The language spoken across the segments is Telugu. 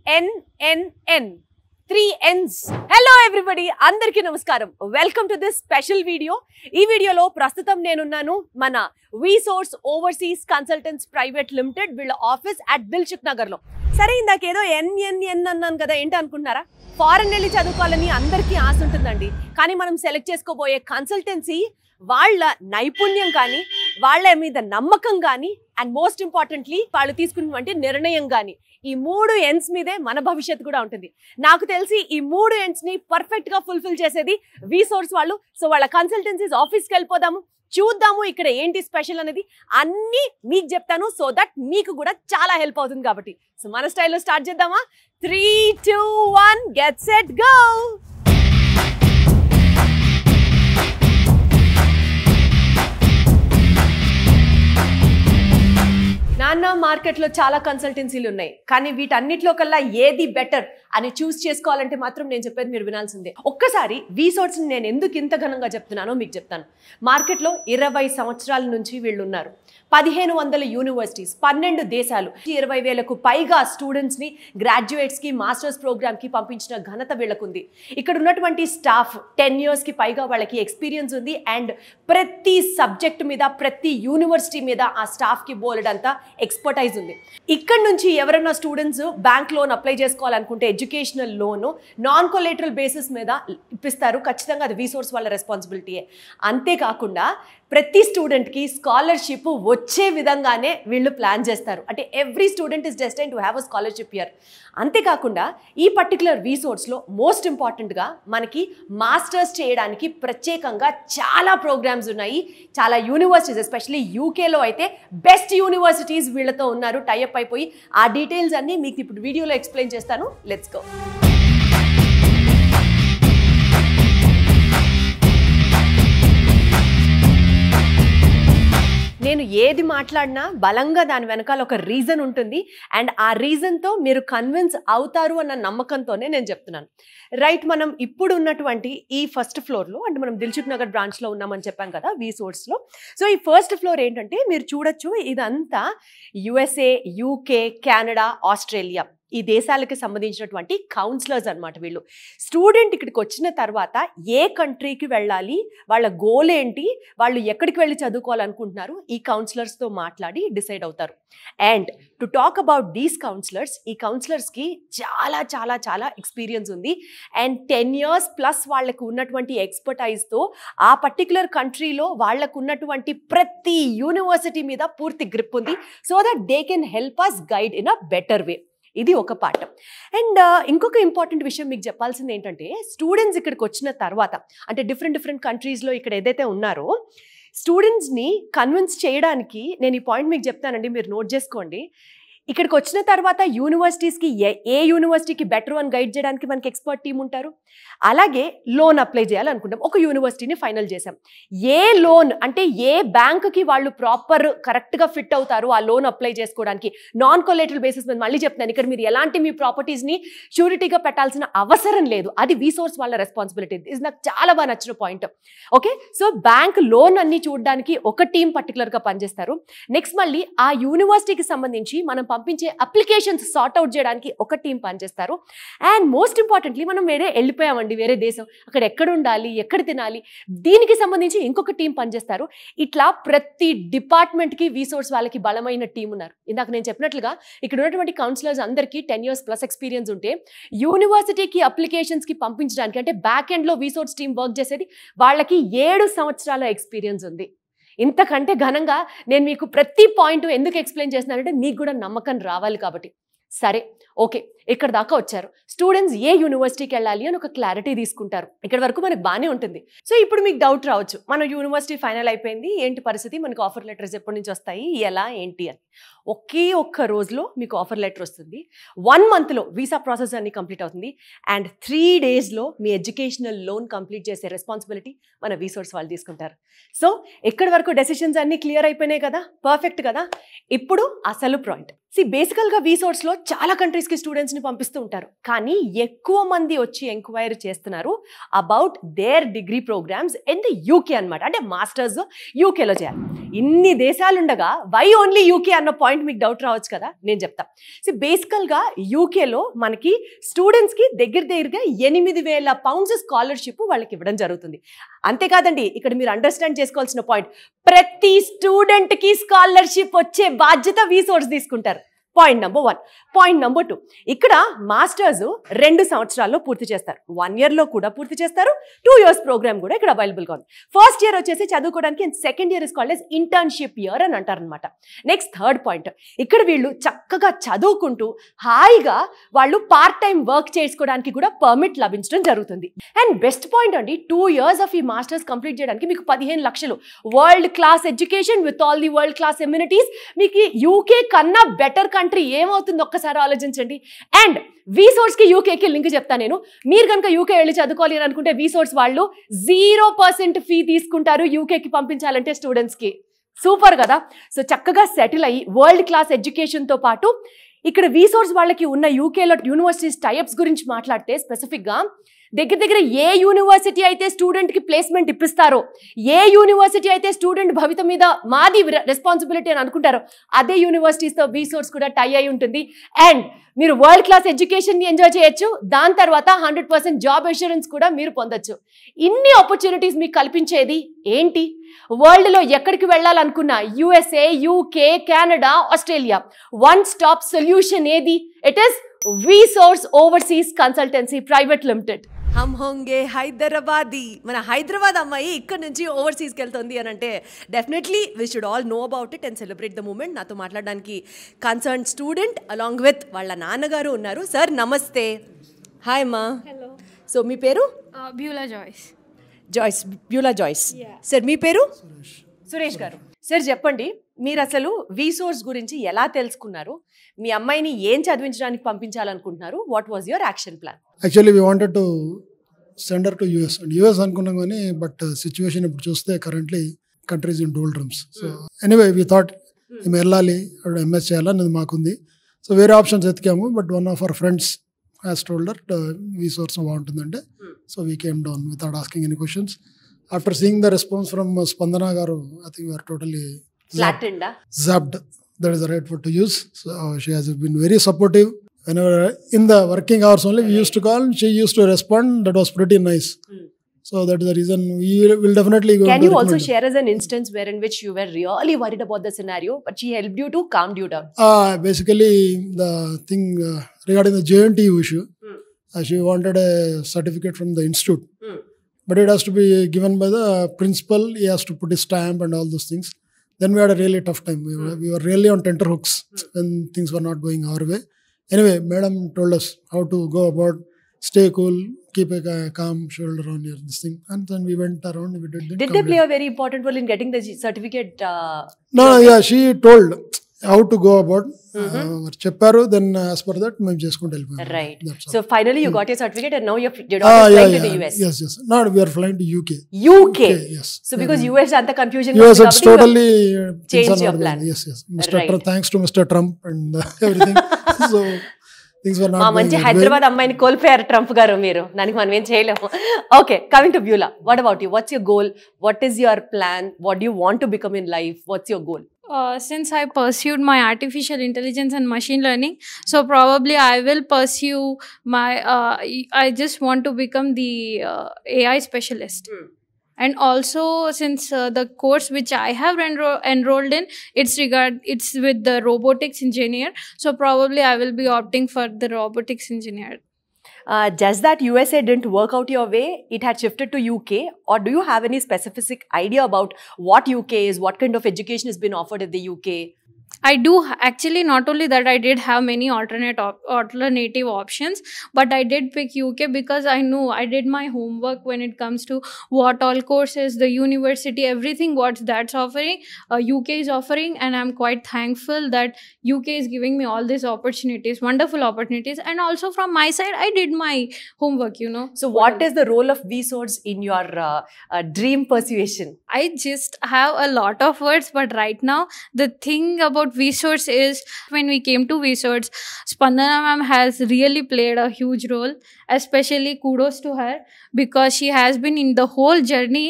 NNN. 3 N's. Hello everybody. అందరికీ నమస్కారం. Welcome to this special video. ఈ వీడియోలో ప్రస్తుతం నేనున్నాను మన VSource Overseas Consultants Private Limited వీళ్ళ ఆఫీస్ అట్ దిల్సుఖ్ నగర్ లో. సరే ఇందాకేదో NNN అన్నాను కదా, ఏంటి అనుకుంటున్నారా? ఫారెన్ వెళ్ళి చదువుకోవాలని అందరికీ ఆశ ఉంటుందండి. కానీ మనం సెలెక్ట్ చేసుకోబోయే కన్సల్టెన్సీ వాళ్ళ నైపుణ్యం కానీ, వాళ్ళ మీద నమ్మకం కానీ, అండ్ మోస్ట్ ఇంపార్టెంట్లీ వాళ్ళు తీసుకున్నటువంటి నిర్ణయం కానీ, ఈ 3 N's మీదే మన భవిష్యత్తు కూడా ఉంటుంది. నాకు తెలిసి ఈ 3 N's ని పర్ఫెక్ట్ గా ఫుల్ఫిల్ చేసేది VSource వాళ్ళు. సో వాళ్ళ కన్సల్టెన్సీస్ ఆఫీస్కి వెళ్ళిపోదాము, చూద్దాము ఇక్కడ ఏంటి స్పెషల్ అనేది అన్నీ మీకు చెప్తాను. సో దట్ మీకు కూడా చాలా హెల్ప్ అవుతుంది కాబట్టి. సో మన స్టైల్లో స్టార్ట్ చేద్దామా? 3, 2, 1 గెట్ సెట్ గో. నాన్న మార్కెట్లో చాలా కన్సల్టెన్సీలు ఉన్నాయి, కానీ వీటన్నిటిలో కల్లా ఏది బెటర్ అని చూస్ చేసుకోవాలంటే మాత్రం నేను చెప్పేది మీరు వినాల్సిందే. ఒక్కసారి VSource నేను ఎందుకు ఇంత ఘనంగా చెప్తున్నానో మీకు చెప్తాను. మార్కెట్లో 20 సంవత్సరాల నుంచి వీళ్ళు ఉన్నారు. 1500 యూనివర్సిటీస్, 12 దేశాలు, 20,000కు పైగా స్టూడెంట్స్ని గ్రాడ్యుయేట్స్కి మాస్టర్స్ ప్రోగ్రామ్కి పంపించిన ఘనత వీళ్ళకుంది. ఇక్కడ ఉన్నటువంటి స్టాఫ్ 10 yearsకి పైగా వాళ్ళకి ఎక్స్పీరియన్స్ ఉంది. అండ్ ప్రతి సబ్జెక్ట్ మీద, ప్రతి యూనివర్సిటీ మీద ఆ స్టాఫ్కి బోలెడంతా ఎక్స్పర్టైజ్ ఉంది. ఇక్కడ నుంచి ఎవరైనా స్టూడెంట్స్ బ్యాంక్ లోన్ అప్లై చేసుకోవాలనుకుంటే ఎడ్యుకేషనల్ లోను నాన్ కొలేటరల్ బేసిస్ మీద ఇప్పిస్తారు. ఖచ్చితంగా అది VSource వాళ్ళ రెస్పాన్సిబిలిటీయే. అంతేకాకుండా ప్రతి స్టూడెంట్కి స్కాలర్షిప్ వచ్చే విధంగానే వీళ్ళు ప్లాన్ చేస్తారు. అంటే every student is destine to have a scholarship year. అంతేకాకుండా ఈ పర్టికులర్ VSourceలో మోస్ట్ ఇంపార్టెంట్గా మనకి మాస్టర్స్ చేయడానికి ప్రత్యేకంగా చాలా ప్రోగ్రామ్స్ ఉన్నాయి. చాలా యూనివర్సిటీస్, ఎస్పెషలీ యూకేలో అయితే బెస్ట్ యూనివర్సిటీస్ వీళ్ళతో ఉన్నారు, టైఅప్ అయిపోయి. ఆ డీటెయిల్స్ అన్నీ మీకు ఇప్పుడు వీడియోలో ఎక్స్ప్లెయిన్ చేస్తాను. Let's go. నేను ఏది మాట్లాడినా బలంగా దాని వెనకాల ఒక రీజన్ ఉంటుంది. అండ్ ఆ రీజన్తో మీరు కన్విన్స్ అవుతారు అన్న నమ్మకంతోనే నేను చెప్తున్నాను. రైట్, మనం ఇప్పుడు ఉన్నటువంటి ఈ ఫస్ట్ ఫ్లోర్లో, అంటే మనం దిల్సుఖ్ నగర్ బ్రాంచ్లో ఉన్నామని చెప్పాం కదా VSourceలో. సో ఈ ఫస్ట్ ఫ్లోర్ ఏంటంటే మీరు చూడొచ్చు, ఇదంతా USA, UK, కెనడా, ఆస్ట్రేలియా ఈ దేశాలకి సంబంధించినటువంటి కౌన్సిలర్స్ అనమాట. వీళ్ళు స్టూడెంట్ ఇక్కడికి వచ్చిన తర్వాత ఏ కంట్రీకి వెళ్ళాలి, వాళ్ళ గోల్ ఏంటి, వాళ్ళు ఎక్కడికి వెళ్ళి చదువుకోవాలనుకుంటున్నారు, ఈ కౌన్సిలర్స్తో మాట్లాడి డిసైడ్ అవుతారు. And to talk about these counsellors, ఈ కౌన్సిలర్స్కి చాలా చాలా చాలా ఎక్స్పీరియన్స్ ఉంది. అండ్ 10 years ప్లస్ వాళ్ళకు ఉన్నటువంటి ఎక్స్పర్టైజ్తో ఆ పర్టికులర్ కంట్రీలో వాళ్ళకు ఉన్నటువంటి ప్రతి యూనివర్సిటీ మీద పూర్తి గ్రిప్ ఉంది. So that they can help us guide in a better way. ఇది ఒక పాఠం. అండ్ ఇంకొక ఇంపార్టెంట్ విషయం మీకు చెప్పాల్సింది ఏంటంటే, స్టూడెంట్స్ ఇక్కడికి వచ్చిన తర్వాత, అంటే డిఫరెంట్ కంట్రీస్లో ఇక్కడ ఏదైతే ఉన్నారో స్టూడెంట్స్ని కన్విన్స్ చేయడానికి నేను ఈ పాయింట్ మీకు చెప్తానండి, మీరు నోట్ చేసుకోండి. ఇక్కడికి వచ్చిన తర్వాత యూనివర్సిటీస్కి ఏ యూనివర్సిటీకి బెటర్ అని గైడ్ చేయడానికి మనకి ఎక్స్పర్ట్ టీం ఉంటారు. అలాగే లోన్ అప్లై చేయాలనుకుంటాం, ఒక యూనివర్సిటీని ఫైనల్ చేసాం. ఏ లోన్ అంటే ఏ బ్యాంకుకి వాళ్ళు ప్రాపర్ కరెక్ట్గా ఫిట్ అవుతారు ఆ లోన్ అప్లై చేసుకోవడానికి, నాన్ కొలేటరల్ బేసిస్ మీద. మళ్ళీ చెప్తాను, ఇక్కడ మీరు ఎలాంటి మీ ప్రాపర్టీస్ని షూరిటీగా పెట్టాల్సిన అవసరం లేదు. అది VSource వాళ్ళ రెస్పాన్సిబిలిటీ. ఇది నాకు చాలా బాగా నచ్చిన point. Okay, so bank loan అన్ని చూడడానికి ఒక టీం పర్టికులర్గా పనిచేస్తారు. నెక్స్ట్ మళ్ళీ ఆ యూనివర్సిటీకి సంబంధించి మనం పంపించే అప్లికేషన్స్ సార్ట్ అవుట్ చేయడానికి ఒక టీం పనిచేస్తారు. అండ్ మోస్ట్ ఇంపార్టెంట్లీ మనం వెళ్ళిపోయామండి వేరే దేశం, అక్కడ ఎక్కడ ఉండాలి, ఎక్కడ తినాలి, దీనికి సంబంధించి ఇంకొక టీం పనిచేస్తారు. ఇట్లా ప్రతి డిపార్ట్మెంట్కి VSource వాళ్ళకి బలమైన టీం ఉన్నారు. ఇందాక నేను చెప్పినట్లుగా ఇక్కడ ఉన్నటువంటి కౌన్సిలర్స్ అందరికీ 10 years ప్లస్ ఎక్స్పీరియన్స్ ఉంటే, యూనివర్సిటీకి అప్లికేషన్స్కి పంపించడానికి అంటే బ్యాక్ ఎండ్లో VSource టీం వర్క్ చేసేది వాళ్ళకి 7 సంవత్సరాల ఎక్స్పీరియన్స్ ఉంది. ఇంతకంటే ఘనంగా నేను మీకు ప్రతి పాయింట్ ఎందుకు ఎక్స్ప్లెయిన్ చేస్తున్నానంటే మీకు కూడా నమ్మకం రావాలి కాబట్టి. సరే, ఓకే, ఇక్కడ దాకా వచ్చారు. స్టూడెంట్స్ ఏ యూనివర్సిటీకి వెళ్ళాలి అని ఒక క్లారిటీ తీసుకుంటారు. ఇక్కడ వరకు మనకు బాగానే ఉంటుంది. సో ఇప్పుడు మీకు డౌట్ రావచ్చు, మన యూనివర్సిటీ ఫైనల్ అయిపోయింది, ఏంటి పరిస్థితి, మనకు ఆఫర్ లెటర్స్ ఎప్పటి నుంచి వస్తాయి, ఎలా ఏంటి అని. ఒకే ఒక్క రోజులో మీకు ఆఫర్ లెటర్ వస్తుంది. 1 monthలో వీసా ప్రాసెస్ అన్ని కంప్లీట్ అవుతుంది. అండ్ 3 daysలో మీ ఎడ్యుకేషనల్ లోన్ కంప్లీట్ చేసే రెస్పాన్సిబిలిటీ మన VSource వాళ్ళు తీసుకుంటారు. సో ఎక్కడి వరకు డెసిషన్స్ అన్ని క్లియర్ అయిపోయినాయి కదా, పర్ఫెక్ట్ కదా. ఇప్పుడు అసలు పాయింట్. బేసికల్గా VSourceలో చాలా కంట్రీస్కి స్టూడెంట్స్ని పంపిస్తూ ఉంటారు, కానీ ఎక్కువ మంది వచ్చి ఎంక్వైరీ చేస్తున్నారు about their degree programs in the UK అనమాట. అంటే మాస్టర్స్ యూకేలో చేయాలి. ఇన్ని దేశాలుండగా వై ఓన్లీ UK అన్న పాయింట్ పాయింట్ మీకు డౌట్ రావచ్చు కదా, నేను చెప్తా. సో బేసికల్గా యూకేలో మనకి స్టూడెంట్స్కి దగ్గరగా 8,000 pounds స్కాలర్షిప్ వాళ్ళకి ఇవ్వడం జరుగుతుంది. అంతేకాదండి, ఇక్కడ మీరు అండర్స్టాండ్ చేసుకోవాల్సిన పాయింట్, ప్రతి స్టూడెంట్కి స్కాలర్షిప్ వచ్చే బాధ్యత వీసోర్స్ తీసుకుంటారు. Point number 1. పాయింట్ నెంబర్ 2, ఇక్కడ మాస్టర్స్ 2 సంవత్సరాల్లో పూర్తి చేస్తారు, 1 yearలో కూడా పూర్తి చేస్తారు, 2 years ప్రోగ్రామ్ కూడా ఇక్కడ అవైలబుల్గా ఉంది. ఫస్ట్ ఇయర్ వచ్చేసి చదువుకోవడానికి, and second year is called as internship year అని అంటారనమాట. నెక్స్ట్ థర్డ్ పాయింట్, ఇక్కడ వీళ్ళు చక్కగా చదువుకుంటూ హాయిగా వాళ్ళు పార్ట్ టైం వర్క్ చేసుకోవడానికి కూడా పర్మిట్ లభించడం జరుగుతుంది. అండ్ బెస్ట్ పాయింట్ అండి, 2 years ఆఫ్ ఈ మాస్టర్స్ కంప్లీట్ చేయడానికి మీకు 15 లక్షలు world class education with all the world class amenities. మీకు యూకే కన్నా బెటర్ కంట్రీ ఏమవుతుంది ఒక్కసారి ఆలోచించండి. అండ్ వీసోర్స్కి యూకేకి లింక్ చెప్తాను నేను. మీరు కనుక యూకే వెళ్ళి చదువుకోవాలి అని అనుకుంటే వీసోర్స్ వాళ్ళు 0% ఫీ తీసుకుంటారు యూకేకి పంపించాలంటే స్టూడెంట్స్కి. సూపర్ కదా. సో చక్కగా సెటిల్ అయ్యి వరల్డ్ క్లాస్ ఎడ్యుకేషన్తో పాటు ఇక్కడ వీసోర్స్ వాళ్ళకి ఉన్న యూకేలో యూనివర్సిటీస్ టైప్స్ గురించి మాట్లాడితే స్పెసిఫిక్గా దగ్గర ఏ యూనివర్సిటీ అయితే స్టూడెంట్కి ప్లేస్మెంట్ ఇప్పిస్తారో, ఏ యూనివర్సిటీ అయితే స్టూడెంట్ భవిత మీద మాది రెస్పాన్సిబిలిటీ అని అనుకుంటారో, అదే యూనివర్సిటీస్తో వీసోర్స్ కూడా టై అయి ఉంటుంది. అండ్ మీరు వరల్డ్ క్లాస్ ఎడ్యుకేషన్ని ఎంజాయ్ చేయొచ్చు, దాని తర్వాత 100% జాబ్ అష్యూరెన్స్ కూడా మీరు పొందొచ్చు. ఇన్ని ఆపర్చునిటీస్ మీకు కల్పించేది ఏంటి? వరల్డ్లో ఎక్కడికి వెళ్ళాలనుకున్నా USA, UK, Canada, Australia, 1 stop solution ఏది? It is VSource overseas consultancy private limited. హమ్ హోంగే హైదరాబాదీ. మన హైదరాబాద్ అమ్మాయి ఇక్కడ నుంచి ఓవర్సీస్కి వెళ్తుంది అని అంటే definitely we should all know about it and celebrate the moment. నాతో మాట్లాడడానికి కన్సర్న్ స్టూడెంట్ అలాంగ్ విత్ వాళ్ళ నాన్నగారు ఉన్నారు. సార్ నమస్తే. హాయ్ అమ్మా. హలో. సో మీ పేరు? Beulah Joyce. Beulah Joyce. Sir మీ పేరు? సురేష్ గారు. సార్ చెప్పండి, మీరు అసలు వీసోర్స్ గురించి ఎలా తెలుసుకున్నారు? మీ అమ్మాయిని ఏం చదివించడానికి పంపించాలనుకుంటున్నారు? What was your action plan? Actually we wanted to send her to US అనుకున్నాం కానీ, బట్ సిచ్యువేషన్ ఇప్పుడు చూస్తే currently countries in doldrums. So anyway we thought మేము వెళ్ళాలి, ఎంఎస్ చేయాలని మాకుంది. సో వేరే ఆప్షన్స్ ఎతికాము, but one of our friends has told that VSource బాగుంటుందంటే, so we came down without asking any questions. After seeing the response from Spandana garu, I think we're totally zapped. That is the right word to use. So she has been very supportive. Whenever in the working hours only we used to call, she used to respond. That was pretty nice. So that is the reason we will definitely go. Can you also share us an instance wherein which you were really worried about the scenario, but she helped you to calm you down? Basically the thing regarding the JNTU issue, she wanted a certificate from the institute, but it has to be given by the principal. He has to put his stamp and all those things. Then we had a really tough time. We were really on tenterhooks when things were not going our way. Anyway, madam told us how to go about, stay cool, keep a calm shoulder on your this thing. And then we went around, we did. Did they play a very important role in getting the certificate? No, yeah, she told how to go about. Chepparu, then as per that, మేము చేసుకుంటూ వెళ్ళిపోయాం. Right. So finally you got your certificate and now you're flying to the US. Yes. No, we are flying to UK. Yes. So because US anta confusion. US it's totally changed your plan. Yes. Mr. Right. Trump, thanks to Mr. Trump and everything. So things were not. మా మంచి హైదరాబాద్ అమ్మాయిని కోల్పోయారు ట్రంప్ గారు మీరు. దానికి మనం ఏం చేయలేము. Okay, coming to Beulah. What about you? What's your goal? What is your plan? What do you want to become in life? What's your goal? Since I pursued my artificial intelligence and machine learning, so probably I will pursue my, I just want to become the AI specialist. And also since the course which I have enrolled in, it's with the robotics engineer, so probably I will be opting for the robotics engineer. Just that USA didn't work out your way, it had shifted to UK, or do you have any specific idea about what UK is, what kind of education has been offered in the UK? I do actually, not only that, I did have many alternative options, but I did pick UK because I knew I did my homework when it comes to what all courses, the university, everything what that's offering, UK is offering, and I'm quite thankful that UK is giving me all these opportunities, wonderful opportunities. And also from my side, I did my homework, you know. So what is the role of VSwords in your dream persuasion? I just have a lot of words, but right now the thing about Vsource is, when we came to Vsource, Spandana ma'am has really played a huge role. Especially kudos to her, because she has been in the whole journey.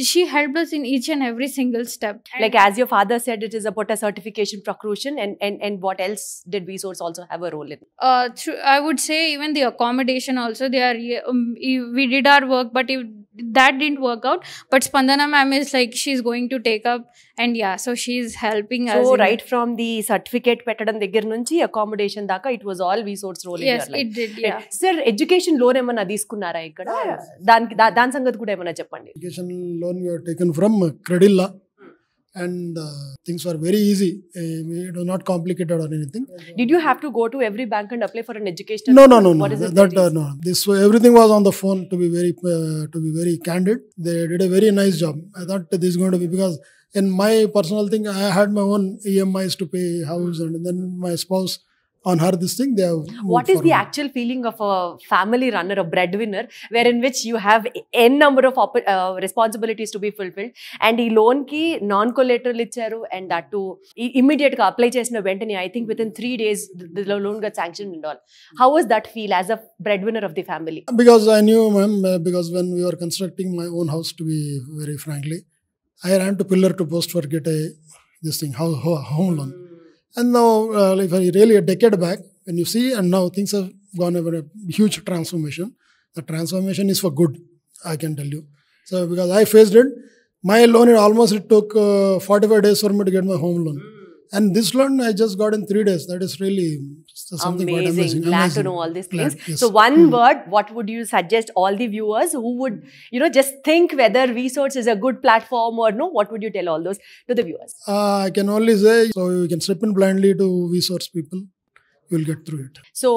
She helped us in each and every single step. Like as your father said, it is about a certification procrusion, and what else did Vsource also have a role in? I would say even the accommodation also, they are we did our work, but if that didn't work out, but Spandana ma'am is like, she's going to take up, and yeah, so she's helping us. So right from the certificate పెట్టడం దగ్గర నుంచి accommodation దాకా, it was all Vsource role in Yes, your life. it did. Yeah. Sir, education loan ఏమన్నా తీసుకున్నారా ఇక్కడ? దాని సంగతి కూడా ఏమన్నా చెప్పండి. Education loan we have taken from Credilla, and things were very easy. It was not complicated or anything. Did you have to go to every bank and apply for an educational No. What is it? No. Everything was on the phone. To be very candid, they did a very nice job. I thought this is going to be, because in my personal thing, I had my own EMIs to pay house, and then my spouse, on her this thing, they have moved What is the forward. actual feeling of a family runner, a breadwinner, wherein which you have n number of responsibilities to be fulfilled, and ఈ లోన్ కి నాన్ కొలేటరల్ ఇచ్చారు, and that to immediate గా అప్లై చేసిన వెంటనే, I think within 3 days the loan got sanctioned and all. How was that feel as a breadwinner of the family? Because I knew, ma'am, because when we were constructing my own house, to be very frankly, I ran to pillar to post for get home loan. And now, if I really a decade back, when you see, and now things have gone over a huge transformation. The transformation is for good, I can tell you. So, because I faced it, my loan, it took 45 days for me to get my home loan. And this loan I just got in 3 days. That is really something quite amazing. Glad to know all these things. Yes. So one word, what would you suggest all the viewers who would, just think whether Vsource is a good platform or no? What would you tell all those to the viewers? I can only say, so you can step in blindly to Vsource people. You will get through it. So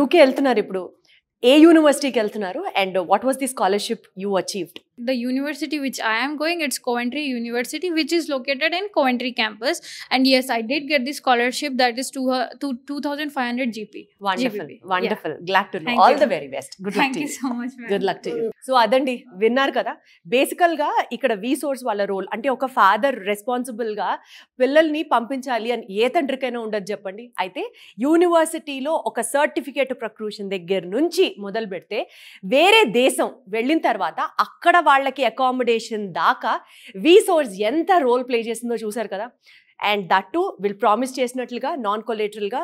UK వెళ్తున్నారు ఇప్పుడు. ఏ యూనివర్సిటీకి వెళ్తున్నారు, and what was the scholarship you achieved? The university which I am going, it's Coventry University, which is located in Coventry campus. And yes, I did get the scholarship, that is to 2,500 GP. Wonderful. GBP. Wonderful. Yeah. Glad to know. Thank All you. the very best. Good luck Thank to you you. so much, ma'am. Good luck to you. So అదండి, విన్నారు కదా, బేసికల్ గా ఇక్కడ Vsource వాళ్ళ రోల్ అంటే, ఒక ఫాదర్ రెస్పాన్సిబుల్ గా పిల్లల్ని పంపించాలి అని ఏ తండ్రికైనా ఉండదు చెప్పండి. అయితే యూనివర్సిటీలో ఒక సర్టిఫికేట్ ప్రొక్రూషన్ దగ్గర నుంచి మొదలు పెడితే, వేరే దేశం వెళ్ళిన తర్వాత అక్కడ వాళ్ళకి అకామిడేషన్ దాకా Vsource ఎంత రోల్ ప్లే చేసిందో చూసారు కదా. అండ్ దట్ టు వీళ్ళు ప్రామిస్ చేసినట్లుగా నాన్ కొలేటరల్గా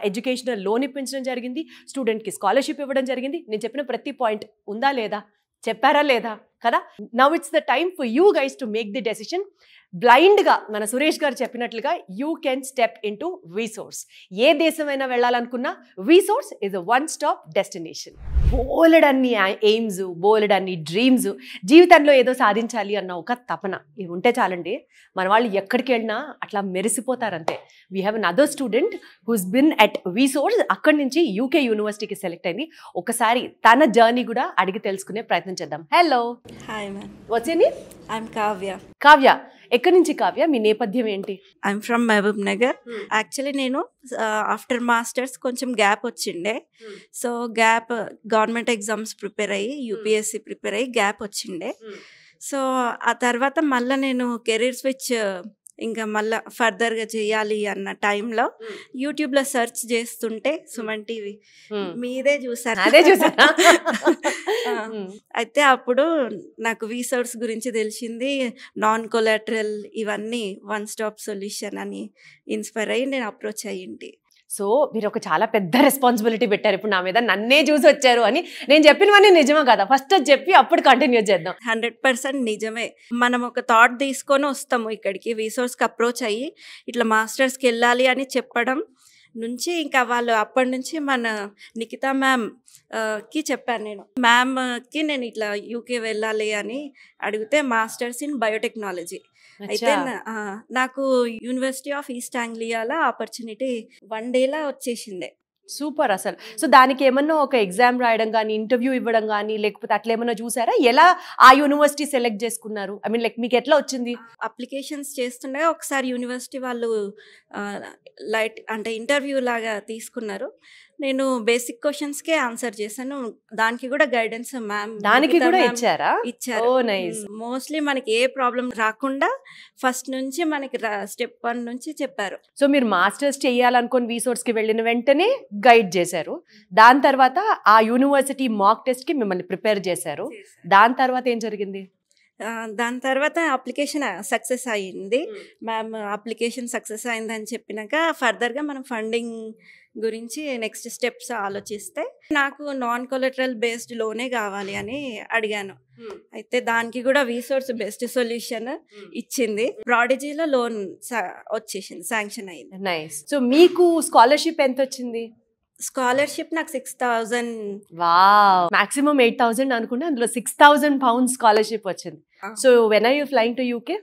ఎడ్యుకేషనల్ లోన్ ఇప్పించడం జరిగింది, స్టూడెంట్కి స్కాలర్షిప్ ఇవ్వడం జరిగింది. నేను చెప్పిన ప్రతి పాయింట్ ఉందా లేదా, చెప్పారా లేదా కదా. Now it's the time for you guys to make the decision. బ్లైండ్గా మన సురేష్ గారు చెప్పినట్లుగా you can step in to Vsource. ఏ దేశమైనా వెళ్ళాలనుకున్నా Vsource is a one stop destination. బోలెడన్ని ఎయిమ్స్, బోలెడన్ని డ్రీమ్స్, జీవితంలో ఏదో సాధించాలి అన్న ఒక తపన ఇవి ఉంటే చాలండి, మన వాళ్ళు ఎక్కడికి వెళ్ళినా అట్లా మెరిసిపోతారంతే. We have another student who's been at Vsource, అక్కడి నుంచి UK యూనివర్సిటీకి సెలెక్ట్ అయింది. ఒకసారి తన జర్నీ కూడా అడిగి తెలుసుకునే ప్రయత్నం చేద్దాం. Hello. Hi ma'am. What's your name? I'm Kavya. Kavya, ఎక్కడి నుంచి కావ్య? మీ నేపథ్యం ఏంటి? I'm from Mahabubnagar. Actually నేను ఆఫ్టర్ మాస్టర్స్ కొంచెం గ్యాప్ వచ్చిండే. So gap, government exams prepare అయ్యి, యూపీఎస్సీ ప్రిపేర్ అయ్యి గ్యాప్ వచ్చిండే. సో ఆ తర్వాత మళ్ళీ నేను కెరీర్ స్విచ్ ఇంకా మళ్ళీ ఫర్దర్గా చేయాలి అన్న టైంలో యూట్యూబ్లో సెర్చ్ చేస్తుంటే సుమన్ టీవీ మీదే చూసాను. అదే చూసాను. అయితే అప్పుడు నాకు Vsource గురించి తెలిసింది. నాన్ కొలాటరల్ ఇవన్నీ వన్ స్టాప్ సొల్యూషన్ అని ఇన్స్పైర్ అయ్యి నేను అప్రోచ్ అయ్యింది. సో మీరు ఒక చాలా పెద్ద రెస్పాన్సిబిలిటీ పెట్టారు ఇప్పుడు నా మీద, నన్నే చూసి వచ్చారు అని. నేను చెప్పినవన్నీ నిజమా కదా? ఫస్ట్ అది చెప్పి అప్పుడు కంటిన్యూ చేద్దాం. 100% నిజమే. మనం ఒక థాట్ తీసుకొని వస్తాము ఇక్కడికి, Vsourceకి అప్రోచ్ అయ్యి ఇట్లా మాస్టర్స్కి వెళ్ళాలి అని చెప్పడం నుంచి ఇంకా వాళ్ళు అప్పటి నుంచి మన నిఖితా మ్యామ్ కి చెప్పాను. నేను మ్యామ్కి నేను ఇట్లా యూకే వెళ్ళాలి అని అడిగితే మాస్టర్స్ ఇన్ బయోటెక్నాలజీ. అయితే నాకు యూనివర్సిటీ ఆఫ్ ఈస్ట్ ఆంగ్లియాలో ఆపర్చునిటీ 1 డేలా వచ్చేసిందే. సూపర్ అసలు. సో దానికి ఏమన్నా ఒక ఎగ్జామ్ రాయడం కానీ, ఇంటర్వ్యూ ఇవ్వడం కానీ, లేకపోతే అట్లా ఏమన్నా చూసారా? ఎలా ఆ యూనివర్సిటీ సెలెక్ట్ చేసుకున్నారు? ఐ మీన్ లైక్ మీకు ఎట్లా వచ్చింది? అప్లికేషన్స్ చేస్తుండగా ఒకసారి యూనివర్సిటీ వాళ్ళు లైట్ అంటే ఇంటర్వ్యూ లాగా తీసుకున్నారు. నేను బేసిక్ క్వశ్చన్స్కే ఆన్సర్ చేశాను. దానికి కూడా గైడెన్స్ మ్యామ్ దానికి కూడా ఇచ్చారా? ఇచ్చారు. ఓ నైస్. మోస్ట్లీ మనకి ఏ ప్రాబ్లం రాకుండా ఫస్ట్ నుంచి మనకి స్టెప్ 1 నుంచి చెప్పారు. సో మీరు మాస్టర్స్ చేయాలనుకుని రీసోర్స్కి వెళ్ళిన వెంటనే గైడ్ చేశారు. దాని తర్వాత ఆ యూనివర్సిటీ మాక్ టెస్ట్కి మిమ్మల్ని ప్రిపేర్ చేశారు. దాని తర్వాత ఏం జరిగింది? దాని తర్వాత అప్లికేషన్ సక్సెస్ అయ్యింది. మ్యామ్ అప్లికేషన్ సక్సెస్ అయిందని చెప్పినాక ఫర్దర్గా మనం ఫండింగ్ గురించి నెక్స్ట్ స్టెప్స్ ఆలోచిస్తే నాకు నాన్ కొలెటరల్ బేస్డ్ లోనే కావాలి అని అడిగాను. అయితే దానికి కూడా రీసోర్స్ బెస్ట్ సొల్యూషన్ ఇచ్చింది. ప్రాడిజీలో లోన్ వచ్చేసింది, శాంక్షన్ అయింది. నైస్. సో మీకు స్కాలర్షిప్ ఎంత వచ్చింది? స్కాలర్షిప్ నాకు 6,000. వావ్. మాక్సిమం 8,000 అనుకుంటే అందులో 6,000 pounds స్కాలర్షిప్ వచ్చింది. So when are you flying to UK?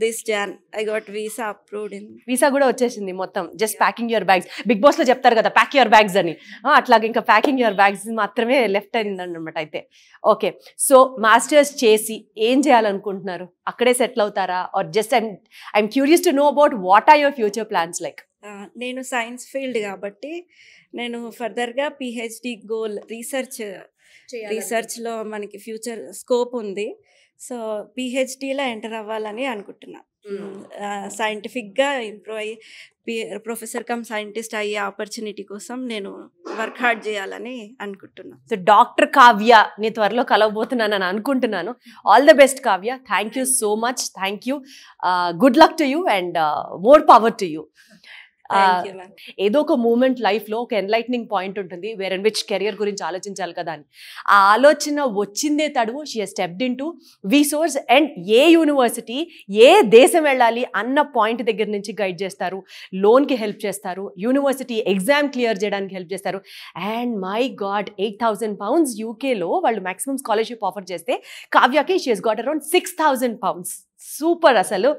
This Jan I got visa approved in. Visa కూడా వచ్చేసింది మొత్తం. Just packing your bags. Bigg Boss లో చెప్తారు కదా ప్యాక్ యువర్ బ్యాగ్స్ అని, అట్లాగే ఇంకా ప్యాకింగ్ యువర్ బ్యాగ్స్ మాత్రమే లెఫ్ట్ అయింది అనమాట. అయితే ఓకే, సో మాస్టర్స్ చేసి ఏం చేయాలనుకుంటున్నారు? అక్కడే సెటిల్ అవుతారా? Or just I'm curious to know about what are your future plans like? నేను సైన్స్ ఫీల్డ్ కాబట్టి నేను ఫర్దర్గా పిహెచ్డి గోల్ రీసెర్చ్లో మనకి ఫ్యూచర్ స్కోప్ ఉంది. సో పిహెచ్డిలో ఎంటర్ అవ్వాలని అనుకుంటున్నా. సైంటిఫిక్గా ఇంప్రూవ్ అయ్యి ప్రొఫెసర్ కమ్ సైంటిస్ట్ అయ్యే ఆపర్చునిటీ కోసం నేను వర్క్ హార్డ్ చేయాలని అనుకుంటున్నాను. సో డాక్టర్ కావ్య నీ త్వరలో కలవబోతున్నానని అనుకుంటున్నాను. All the best Kavya. Thank you so much. Thank you. Good luck to you and more power to you. ఏదో ఒక మూమెంట్ లైఫ్లో ఒక ఎన్లైట్నింగ్ పాయింట్ ఉంటుంది వేర్ ఇన్ విచ్ కెరియర్ గురించి ఆలోచించాలి కదా అని. ఆ ఆలోచన వచ్చిందే తడువు she has stepped into resource and ఏ యూనివర్సిటీ, ఏ దేశం వెళ్ళాలి అన్న పాయింట్ దగ్గర నుంచి గైడ్ చేస్తారు, లోన్కి హెల్ప్ చేస్తారు, యూనివర్సిటీ ఎగ్జామ్ క్లియర్ చేయడానికి హెల్ప్ చేస్తారు. అండ్ మై గాడ్, 8,000 pounds యూకేలో వాళ్ళు మ్యాక్సిమం స్కాలర్షిప్ ఆఫర్ చేస్తే కావ్యకి she has got around 6,000 pounds. Super అసలు.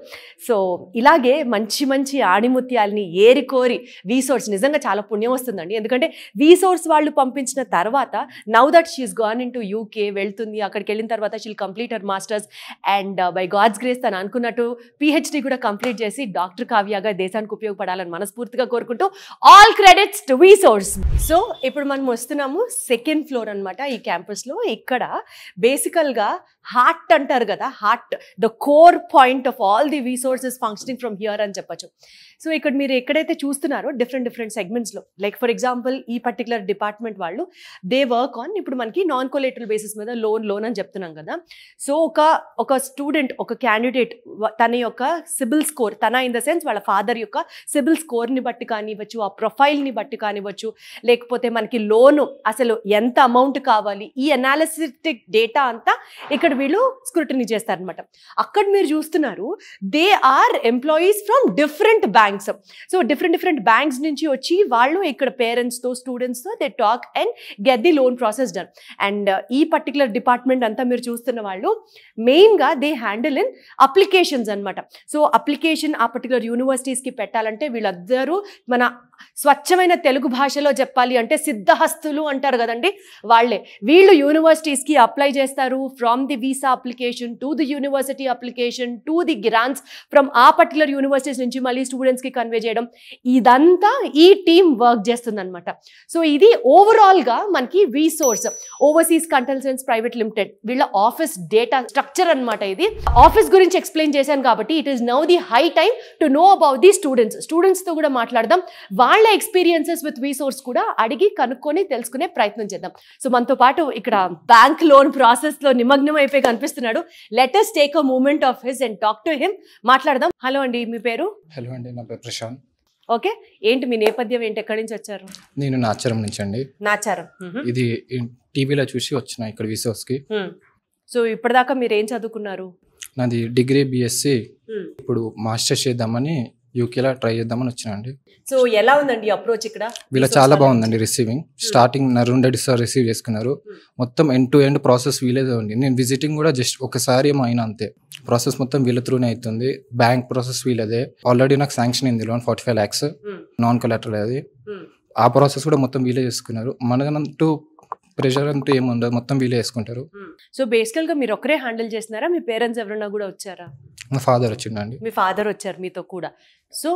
సో ఇలాగే మంచి మంచి ఆణిముత్యాలని ఏరికోరి వీసోర్స్ నిజంగా చాలా పుణ్యం వస్తుందండి. ఎందుకంటే వీసోర్స్ వాళ్ళు పంపించిన తర్వాత now that she's gone in to UK వెళ్తుంది. అక్కడికి వెళ్ళిన తర్వాత she'll complete her masters and by God's grace తను అనుకున్నట్టు పిహెచ్డి కూడా కంప్లీట్ చేసి డాక్టర్ కావ్యగా దేశానికి ఉపయోగపడాలని మనస్ఫూర్తిగా కోరుకుంటూ ఆల్ క్రెడిట్స్ టు వీసోర్స్. సో ఇప్పుడు మనం వస్తున్నాము సెకండ్ ఫ్లోర్ అనమాట ఈ క్యాంపస్లో. ఇక్కడ బేసికల్గా హార్ట్ అంటారు కదా, heart the core point of all the resources functioning from here అని చెప్పచ్చు. సో ఇక్కడ మీరు ఎక్కడైతే చూస్తున్నారో డిఫరెంట్ సెగ్మెంట్స్లో, లైక్ ఫర్ ఎగ్జాంపుల్ ఈ పర్టికులర్ డిపార్ట్మెంట్ వాళ్ళు దే వర్క్ ఆన్, ఇప్పుడు మనకి నాన్ కొలేటరల్ బేసిస్ మీద లోన్ అని చెప్తున్నాం కదా. సో ఒక స్టూడెంట్, ఒక క్యాండిడేట్ తన యొక్క సిబిల్ స్కోర్, తన ఇన్ ద సెన్స్ వాళ్ళ ఫాదర్ యొక్క సిబిల్ స్కోర్ని బట్టి కానివ్వచ్చు, ఆ ప్రొఫైల్ని బట్టి కానివ్వచ్చు, లేకపోతే మనకి లోను అసలు ఎంత అమౌంట్ కావాలి, ఈ అనాలిసిటిక్ డేటా అంతా ఇక్కడ వీళ్ళు స్క్రూటినీ చేస్తారనమాట. అక్కడ మీరు చూస్తున్నారు they are employees from different banks. So different banks నుంచి వచ్చి వాళ్ళు ఇక్కడ పేరెంట్స్తో స్టూడెంట్స్తో they talk and get the loan process done. And ఈ పర్టికులర్ డిపార్ట్మెంట్ అంతా మీరు చూస్తున్న వాళ్ళు మెయిన్గా దే హ్యాండిల్ ఇన్ అప్లికేషన్స్ అనమాట. సో అప్లికేషన్ ఆ పర్టికులర్ యూనివర్సిటీస్కి పెట్టాలంటే వీళ్ళందరూ మన స్వచ్ఛమైన తెలుగు భాషలో చెప్పాలి అంటే సిద్ధహస్తులు అంటారు కదండి, వాళ్ళే. వీళ్ళు యూనివర్సిటీస్కి అప్లై చేస్తారు from the visa application to the university application to the grants from ఆ పర్టికులర్ యూనివర్సిటీస్ నుంచి మళ్ళీ స్టూడెంట్స్కి కన్వే చేయడం, ఇదంతా ఈ టీమ్ వర్క్ చేస్తుంది అనమాట. సో ఇది ఓవరాల్గా మనకి resource overseas consultants private limited వీళ్ళ ఆఫీస్ డేటా స్ట్రక్చర్ అనమాట. ఇది ఆఫీస్ గురించి ఎక్స్ప్లెయిన్ చేశాను కాబట్టి it is now the high time to know about the స్టూడెంట్స్తో కూడా మాట్లాడదాం. వాళ్ళ ఎక్స్పీరియన్సెస్ విత్ రీసోర్స్ కూడా అడిగి కనుక్కొని తెలుసుకునే ప్రయత్నం చేద్దాం. సో మనతో పాటు ఇక్కడ బ్యాంక్ లోన్ ప్రాసెస్ లో నిమగ్నం అయిపోయి కనిపిస్తున్నాడు. Let us take a moment of his and talk to him. మాట్లాడదాం. హలో అండి, మీ పేరు? హలో అండి, నా పేరు ప్రశాంత్. ఓకే, ఏంటి మీ నేపథ్యం ఏంటి, ఎక్కడి నుంచి వచ్చారు? నేను నాచారం నుంచి అండి. నాచారం. ఇది టీవీలో చూసి వచ్చిన ఇక్కడ రీసోర్స్కి. సో ఇప్పటిదాకా మీరు ఏం చదువుకున్నారు? నాది డిగ్రీ బిఎస్సి. ఇప్పుడు మాస్టర్స్ చేద్దామని యూకేలో ట్రై చేద్దామని వచ్చినండి. సో ఎలా ఉందండి అప్రోచ్ ఇక్కడ? వీళ్ళ చాలా బాగుందండి receiving. Starting Narun Reddy sir receive చేసుకున్నారు. మొత్తం ఎండ్ టు ఎండ్ ప్రాసెస్ వీలేదే ఉంది. నేను విజిటింగ్ కూడా జస్ట్ ఒకసారి ఏమో అయినా అంతే. ప్రాసెస్ మొత్తం వీళ్ళ త్రూనే అవుతుంది. బ్యాంక్ ప్రాసెస్ వీళ్ళదే. ఆల్రెడీ నాకు శాంక్షన్ అయింది లోన్ 45 lakhs నాన్ కొలాటరల్. అది ఆ ప్రాసెస్ కూడా మొత్తం వీలే చేసుకున్నారు. మనకంటూ ప్రెషర్ అంటూ ఏమి ఉండదు, మొత్తం వీలే చేసుకుంటారు. సో బేసికల్గా మీరు ఒకరే హ్యాండిల్ చేస్తున్నారా, మీ పేరెంట్స్ ఎవరైనా కూడా వచ్చారా? మా ఫాదర్ వచ్చిండండి. మీ ఫాదర్ వచ్చారు మీతో కూడా. సో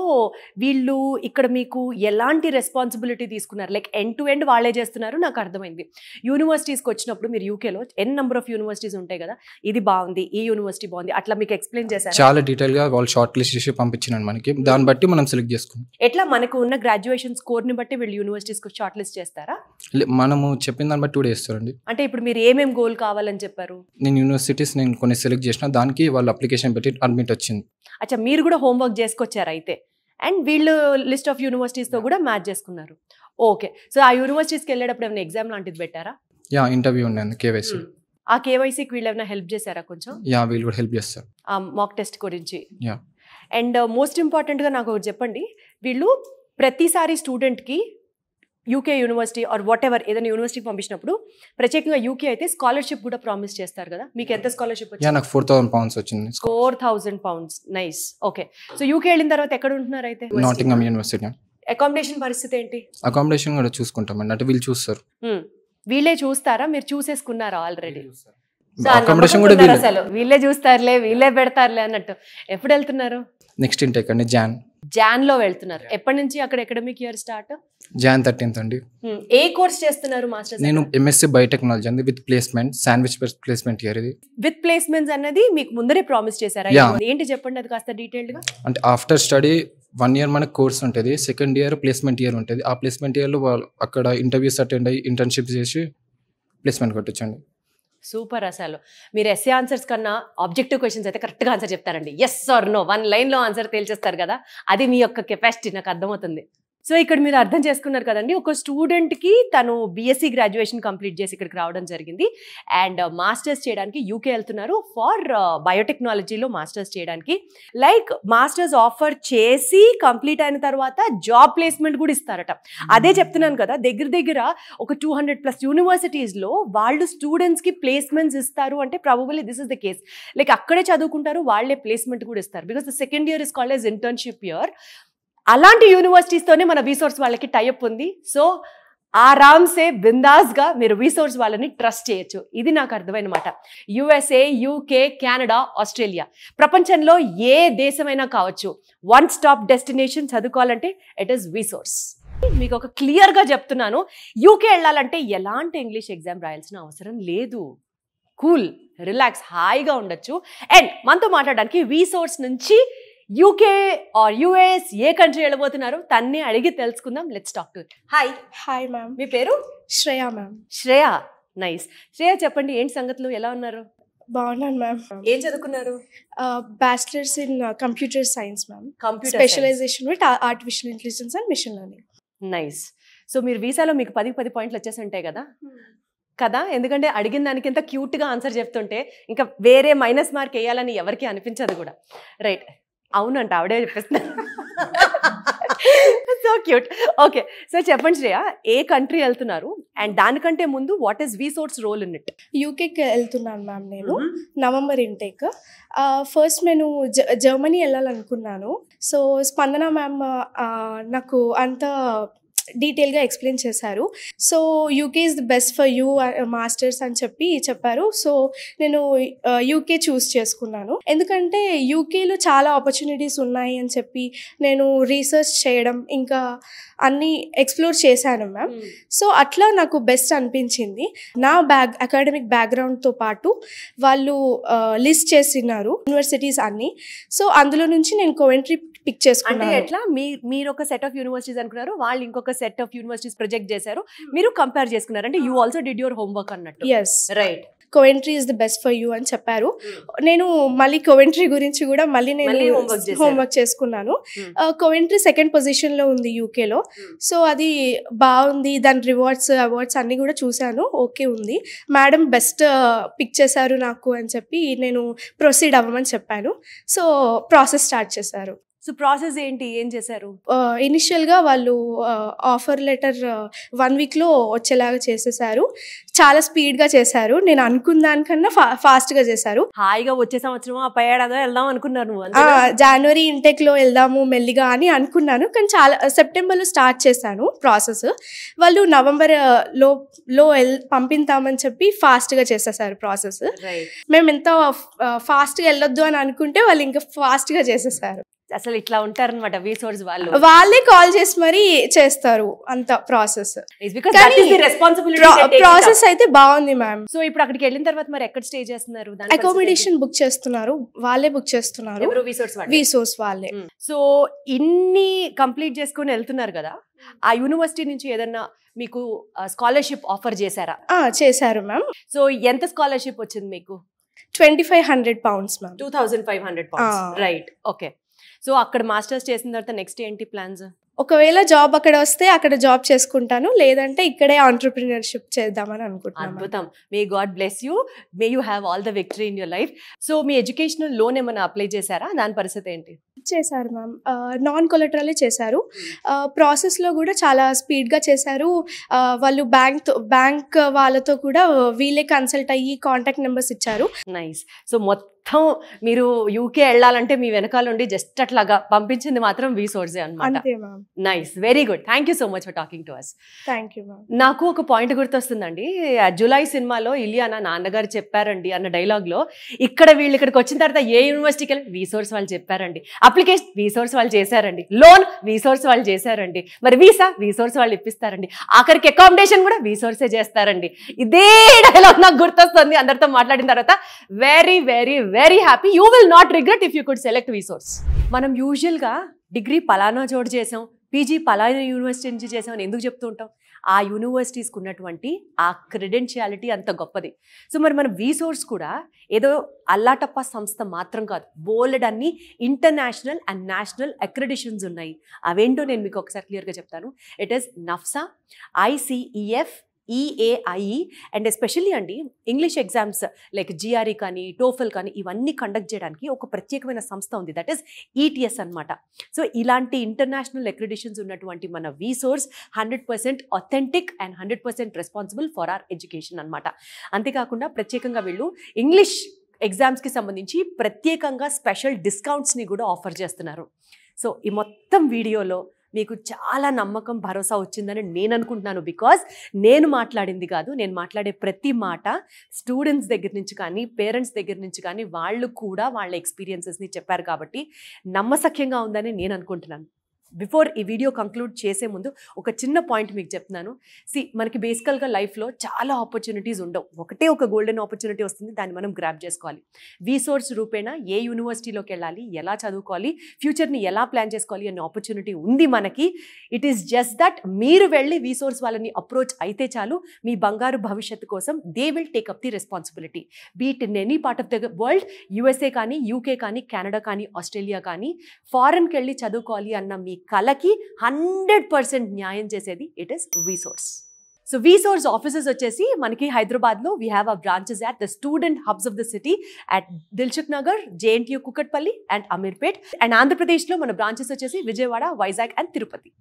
వీళ్ళు ఇక్కడ మీకు ఎలాంటి రెస్పాన్సిబిలిటీ తీసుకున్నారు? లైక్ ఎండ్ టు ఎండ్ వాళ్ళే చేస్తున్నారు, నాకు అర్థమైంది. యూనివర్సిటీస్కి వచ్చినప్పుడు మీరు యూకేలో నెంబర్ ఆఫ్ యూనివర్సిటీస్ ఉంటాయి కదా, ఇది బాగుంది, ఈ యూనివర్సిటీ బాగుంది, అట్లా మీకు ఎక్స్ప్లెయిన్ చేశారు? చాలా డీటెయిల్గా వాళ్ళు షార్ట్ లిస్ట్ చేసి పంపించినారు మనకి, దాన్ని బట్టి మనం సెలెక్ట్ చేసుకున్నాం. ఎట్లా మనకు ఉన్న గ్రాడ్యుయేషన్ స్కోర్ని బట్టి వీళ్ళు యూనివర్సిటీస్కి షార్ట్ లిస్ట్ చేస్తారా? మనము చెప్పిన దాన్ని బట్టి కూడా చేస్తారండి. అంటే ఇప్పుడు మీరు ఏమేమి గోల్ కావాలని చెప్పారు? నేను యూనివర్సిటీస్ నేను కొన్ని సెలెక్ట్ చేసిన, దానికి వాళ్ళు అప్లికేషన్ పెట్టి అడ్మిట్ వచ్చింది. అచ్చా, మీరు కూడా హోంవర్క్ చేసుకొచ్చారు అయితే, అండ్ వీళ్ళు లిస్ట్ ఆఫ్ యూనివర్సిటీస్తో కూడా మ్యాచ్ చేసుకున్నారు. ఓకే, సో ఆ యూనివర్సిటీస్కి వెళ్ళేటప్పుడు ఏమైనా ఎగ్జామ్ లాంటిది పెట్టారా? యా, ఇంటర్వ్యూ ఉండేది కేవైసీ. ఆ కేవైసీకి వీళ్ళు ఏమైనా హెల్ప్ చేశారా కొంచెం? యా, వీళ్ళు కూడా హెల్ప్ చేస్తారు ఆ మాక్ టెస్ట్ గురించి. యా. అండ్ మోస్ట్ ఇంపార్టెంట్గా నాకు ఒకటి చెప్పండి, వీళ్ళు ప్రతిసారి స్టూడెంట్కి UK university or whatever ఏదైనా యూనివర్సిటీకి పంపించినప్పుడు, ప్రత్యేకంగా యూకే అయితే స్కాలర్షిప్ కూడా ప్రామిస్ చేస్తారు కదా, మీకు ఎంత స్కాలర్షిప్ వచ్చింది? యా, నాకు £4,000 వచ్చింది. £4,000. నైస్. ఓకే, సో యూకే వెళ్ళిన తర్వాత ఎక్కడ ఉంటున్నారు అయితే? నాటింగమ్ యూనివర్సిటీ. అకామిడేషన్ పరిస్థితి ఏంటి? అకామిడేషన్ కూడా చూసుకుంటామండి, అంటే వీళ్ళు చూస్తారు. వీళ్ళే చూస్తారా, మీరు చూసేసుకున్నారా ఆల్రెడీ? అకామిడేషన్ కూడా అసలు వీళ్ళే చూస్తారులే, వీళ్ళే పెడతారులే అన్నట్టు. ఎప్పుడు వెళ్తున్నారు? నెక్స్ట్ ఇంటేక్ అండి, జాన్ లో వెళ్తున్నారు. ఎప్పటి నుంచి అక్కడ academic year start? Jan 13th అండి. ఏ కోర్స్ చేస్తున్నారు మాస్టర్స్? నేను ఎంఎస్సి బయోటెక్నాలజీ అండి with placement, sandwich placement year ఇది. విత్ ప్లేస్మెంట్స్ అన్నది మీకు ముందరే ప్రామిస్ చేశారా? ఏంటి చెప్పండి అది కాస్త డీటెయిల్డ్ గా. అంటే ఆఫ్టర్ స్టడీ 1 year మనకు కోర్స్ ఉంటుంది, సెకండ్ ఇయర్ ప్లేస్మెంట్ ఇయర్ ఉంటుంది. ఆ ప్లేస్మెంట్ ఇయర్లో అక్కడ ఇంటర్వ్యూస్ అటెండ్ అయ్యి ఇంటర్న్షిప్ చేసి ప్లేస్మెంట్ కొట్టొచ్చండి. సూపర్. అసలు మీరు ఎస్ఏ ఆన్సర్స్ కన్నా ఆబ్జెక్టివ్ క్వశ్చన్స్ అయితే కరెక్ట్గా ఆన్సర్ చెప్తారండి. ఎస్ ఆర్ నో 1 లైన్లో ఆన్సర్ తేల్చేస్తారు కదా, అది మీ యొక్క కెపాసిటీ నాకు అర్థమవుతుంది. సో ఇక్కడ మీరు అర్థం చేసుకున్నారు కదండి, ఒక స్టూడెంట్కి తను బీఎస్సీ గ్రాడ్యుయేషన్ కంప్లీట్ చేసి ఇక్కడికి రావడం జరిగింది అండ్ మాస్టర్స్ చేయడానికి యూకే వెళ్తున్నారు ఫర్ బయోటెక్నాలజీలో మాస్టర్స్ చేయడానికి. లైక్ మాస్టర్స్ ఆఫర్ చేసి కంప్లీట్ అయిన తర్వాత జాబ్ ప్లేస్మెంట్ కూడా ఇస్తారట. అదే చెప్తున్నాను కదా, దగ్గర ఒక 200+ యూనివర్సిటీస్లో వాళ్ళు స్టూడెంట్స్కి ప్లేస్మెంట్స్ ఇస్తారు అంటే probably this is the case. Like అక్కడే చదువుకుంటారు, వాళ్ళే ప్లేస్మెంట్ కూడా ఇస్తారు. Because the second year is called as internship year. అలాంటి యూనివర్సిటీస్తోనే మన వీసోర్స్ వాళ్ళకి టైఅప్ ఉంది. సో ఆరామ్సే బిందాస్గా మీరు వీసోర్స్ వాళ్ళని ట్రస్ట్ చేయొచ్చు. ఇది నాకు అర్థమైన మాట. యుఎస్ఏ, యూకే, కెనడా, ఆస్ట్రేలియా, ప్రపంచంలో ఏ దేశమైనా కావచ్చు, 1 స్టాప్ డెస్టినేషన్ చదువుకోవాలంటే ఇట్ ఈస్ వీసోర్స్. మీకు ఒక క్లియర్గా చెప్తున్నాను, యూకే వెళ్ళాలంటే ఎలాంటి ఇంగ్లీష్ ఎగ్జామ్ రాయాల్సిన అవసరం లేదు. కూల్, రిలాక్స్, హాయిగా ఉండొచ్చు. అండ్ మనతో మాట్లాడడానికి వీసోర్స్ నుంచి యూకే ఆర్ యుఎస్ ఏ కంట్రీ వెళ్ళబోతున్నారు తన్నే అడిగి తెలుసుకుందాం. Let's talk to. Hi ma'am. మీ పేరు? శ్రేయ మ్యామ్. శ్రేయ, నైస్. శ్రేయ చెప్పండి, ఏంటి సంగతులు, ఎలా ఉన్నారు? బాగున్నాను మ్యామ్. ఏం చదువుకున్నారు? Bachelors in computer science ma'am. Computer specialization with artificial intelligence and machine learning. Nice. So మీరు వీసాలో మీకు 10 పాయింట్లు వచ్చేసి ఉంటాయి కదా కదా, ఎందుకంటే అడిగిన దానికి ఎంత క్యూట్గా ఆన్సర్ చెప్తుంటే ఇంకా వేరే మైనస్ మార్క్ వేయాలని ఎవరికి అనిపించదు కూడా. రైట్, అవునంట, ఆవిడే చెప్పేస్తున్నారు. So cute. ఓకే, సో చెప్పండి శ్రేయ, ఏ కంట్రీ వెళ్తున్నారు అండ్ దానికంటే ముందు what is VSource role in it? యూకేకి వెళ్తున్నాను మ్యామ్. నేను నవంబర్ ఇంటేక్. ఫస్ట్ నేను జర్మనీ వెళ్ళాలనుకున్నాను. సో స్పందన మ్యామ్ నాకు అంత డీటెయిల్గా ఎక్స్ప్లెయిన్ చేశారు. So UK is the best for you masters అని చెప్పారు. సో నేను యూకే చూస్ చేసుకున్నాను, ఎందుకంటే యూకేలో చాలా ఆపర్చునిటీస్ ఉన్నాయి అని చెప్పి నేను రీసెర్చ్ చేయడం ఇంకా అన్నీ ఎక్స్ప్లోర్ చేశాను మ్యామ్. సో అట్లా నాకు బెస్ట్ అనిపించింది. నా అకాడమిక్ బ్యాక్గ్రౌండ్తో పాటు వాళ్ళు లిస్ట్ చేసినారు యూనివర్సిటీస్ అన్నీ. సో అందులో నుంచి నేను కోవెంట్రీ పిక్ చేసుకున్నాను. అంటే ఎట్లా మీరు ఒక సెట్ ఆఫ్ యూనివర్సిటీస్ అనుకున్నారు, వాళ్ళు ఇంకొక సెట్ ఆఫ్ యూనివర్సిటీస్ ప్రొజెక్ట్ చేశారు, మీరు కంపేర్ చేసుకున్నారు. అంటే you also did your homework అన్నట్టు. Yes, right. Coventry is the best for you అని చెప్పారు. నేను మళ్ళీ కోవెంట్రీ గురించి కూడా నేను హోంవర్క్ చేసుకున్నాను. కోవెంట్రీ 2nd పొజిషన్లో ఉంది యూకేలో. సో అది బాగుంది, దాని అవార్డ్స్ అన్నీ కూడా చూశాను, ఓకే ఉంది. మేడం బెస్ట్ పిక్ చేశారు నాకు అని చెప్పి నేను ప్రొసీడ్ అవ్వమని చెప్పాను. సో ప్రాసెస్ స్టార్ట్ చేశారు. సో ప్రాసెస్ ఏంటి, ఏం చేశారు? ఇనిషియల్గా వాళ్ళు ఆఫర్ లెటర్ 1 వీక్లో వచ్చేలాగా చేసేసారు. చాలా స్పీడ్గా చేశారు. నేను అనుకున్న దానికన్నా ఫాస్ట్గా చేశారు. హాయిగా వచ్చే సంవత్సరం పై ఏడాదో వెళ్దాం అనుకున్నారు నువ్వు? జనవరి ఇంటెక్లో వెళ్దాము మెల్లిగా అని అనుకున్నాను, కానీ చాలా సెప్టెంబర్లో స్టార్ట్ చేశాను ప్రాసెస్. వాళ్ళు నవంబర్లో పంపిస్తామని చెప్పి ఫాస్ట్గా చేసేసారు ప్రాసెస్. మేము ఎంత ఫాస్ట్గా వెళ్ళొద్దు అని అనుకుంటే వాళ్ళు ఇంకా ఫాస్ట్గా చేసేసారు. అసలు ఇట్లా ఉంటారనమాట వీసోర్స్ వాళ్ళు. వాళ్ళే కాల్ చేసి మరీ చేస్తారు అంత ప్రాసెస్. ప్రాసెస్ అయితే బాగుంది మ్యామ్. సో ఇప్పుడు అక్కడికి వెళ్ళిన తర్వాత మరి ఎక్కడ స్టే చేస్తున్నారు? అకామిడేషన్ బుక్ చేస్తున్నారు, వాళ్ళే బుక్ చేస్తున్నారు, వీసోర్స్ వాళ్ళే. సో ఇన్ని కంప్లీట్ చేసుకుని వెళ్తున్నారు కదా, ఆ యూనివర్సిటీ నుంచి ఏదన్నా మీకు స్కాలర్షిప్ ఆఫర్ చేశారా? చేశారు మ్యామ్. సో ఎంత స్కాలర్షిప్ వచ్చింది మీకు? 2500 pounds ma'am. 2500 pounds. Right, okay. So అక్కడ మాస్టర్స్ చేసిన తర్వాత నెక్స్ట్ ఏంటి ప్లాన్స్? ఒకవేళ జాబ్ అక్కడ వస్తే అక్కడ జాబ్ చేసుకుంటాను, లేదంటే ఇక్కడే ఆంటర్‌ప్రెన్యూర్‌షిప్ చేద్దామని అనుకుంటున్నాను. అద్భుతం. May God bless you, may you have all the victory in your life. So me educational loan ఏమైనా అప్లై చేశారా? దాని పరిస్థితి ఏంటి? చేశారు మ్యామ్. నాన్ కొలెటరలే చేశారు. ప్రాసెస్లో కూడా చాలా స్పీడ్గా చేశారు. వాళ్ళు బ్యాంక్ వాళ్ళతో కూడా వీళ్ళే కన్సల్ట్ అయ్యి కాంటాక్ట్ నెంబర్స్ ఇచ్చారు. నైస్. సో మొత్తం మీరు యూకే వెళ్ళాలంటే మీ వెనకాల ఉండి జస్ట్ అట్లాగా పంపించింది మాత్రం వీసోర్సే అన్నమాట. అంతే ma'am. Nice, very good. Thank you so much for talking to us. Thank you ma'am. నాకు ఒక పాయింట్ గుర్తొస్తుందండి. జులై సినిమాలో ఇలియానా నాన్నగారు చెప్పారండి అన్న డైలాగ్లో, ఇక్కడ వీళ్ళు ఇక్కడికి వచ్చిన తర్వాత ఏ యూనివర్సిటీకి వెళ్ళి వీసోర్స్ వాళ్ళు చెప్పారండి, అప్లికేషన్ వీసోర్స్ వాళ్ళు చేశారండి, లోన్ వీసోర్స్ వాళ్ళు చేశారండి, మరి వీసా వీసోర్స్ వాళ్ళు ఇప్పిస్తారండి, ఆఖరికి అకామిడేషన్ కూడా వీసోర్సే చేస్తారండి. ఇదే డైలాగ్ నాకు గుర్తొస్తుంది అందరితో మాట్లాడిన తర్వాత. Very very very happy. You will not regret if you could select VSource. మనం యూజువల్గా డిగ్రీ పలానా చోటు చేసాం, పీజీ పలానా యూనివర్సిటీ నుంచి చేసాం అని ఎందుకు చెప్తూ ఉంటాం? ఆ యూనివర్సిటీస్కి ఉన్నటువంటి ఆ క్రెడెన్షియాలిటీ అంత గొప్పది. సో మరి మన వీసోర్స్ కూడా ఏదో అల్లాటప్ప సంస్థ మాత్రం కాదు, బోల్డ్ అన్ని ఇంటర్నేషనల్ అండ్ నేషనల్ అక్రెడిషన్స్ ఉన్నాయి. అవేంటో నేను మీకు ఒకసారి క్లియర్గా చెప్తాను. It is NAFSA, ICEF, EAIE and especially అండి ఇంగ్లీష్ ఎగ్జామ్స్ లైక్ GRE కానీ టోఫెల్ కానీ ఇవన్నీ కండక్ట్ చేయడానికి ఒక ప్రత్యేకమైన సంస్థ ఉంది, దట్ ఈస్ ETS అనమాట. సో ఇలాంటి ఇంటర్నేషనల్ అక్రెడిషన్స్ ఉన్నటువంటి మన VSource 100% authentic and 100% responsible for our education అనమాట. అంతేకాకుండా ప్రత్యేకంగా వీళ్ళు ఇంగ్లీష్ ఎగ్జామ్స్కి సంబంధించి ప్రత్యేకంగా స్పెషల్ డిస్కౌంట్స్ని కూడా ఆఫర్ చేస్తున్నారు. సో ఈ మొత్తం వీడియోలో మీకు చాలా నమ్మకం, భరోసా వచ్చిందని నేను అనుకుంటున్నాను. బికాజ్ నేను మాట్లాడింది కాదు, నేను మాట్లాడే ప్రతి మాట స్టూడెంట్స్ దగ్గర నుంచి కానీ పేరెంట్స్ దగ్గర నుంచి కానీ వాళ్ళు కూడా వాళ్ళ ఎక్స్పీరియన్సెస్ని చెప్పారు కాబట్టి నమ్మసక్యంగా ఉందని నేను అనుకుంటున్నాను. బిఫోర్ ఈ వీడియో కంక్లూడ్ చేసే ముందు ఒక చిన్న పాయింట్ మీకు చెప్తున్నాను. మనకి బేసికల్గా లైఫ్లో చాలా ఆపర్చునిటీస్ ఉండవు, ఒకటే ఒక గోల్డెన్ ఆపర్చునిటీ వస్తుంది, దాన్ని మనం గ్రాబ్ చేసుకోవాలి. వీసోర్స్ రూపేణా ఏ యూనివర్సిటీలోకి వెళ్ళాలి, ఎలా చదువుకోవాలి, ఫ్యూచర్ని ఎలా ప్లాన్ చేసుకోవాలి అనే ఆపర్చునిటీ ఉంది మనకి. ఇట్ ఈస్ జస్ట్ దట్ మీరు వెళ్ళి వీసోర్స్ వాళ్ళని అప్రోచ్ అయితే చాలు, మీ బంగారు భవిష్యత్తు కోసం they will take up the responsibility. Beat in any part of the world, USA కానీ, UK కానీ, కెనడా కానీ, ఆస్ట్రేలియా కానీ, ఫారెన్కి వెళ్ళి చదువుకోవాలి అన్న మీ కలకి 100% న్యాయం చేసేది it is VSource. So VSource offices వచ్చేసి మనకి హైదరాబాద్లో we have a branches at the student hubs of the city at Dilsukhnagar, JNTU Kukatpally and Ameerpet. And ఆంధ్రప్రదేశ్లో మన బ్రాంచెస్ వచ్చేసి విజయవాడ, వైజాగ్ అండ్ తిరుపతి.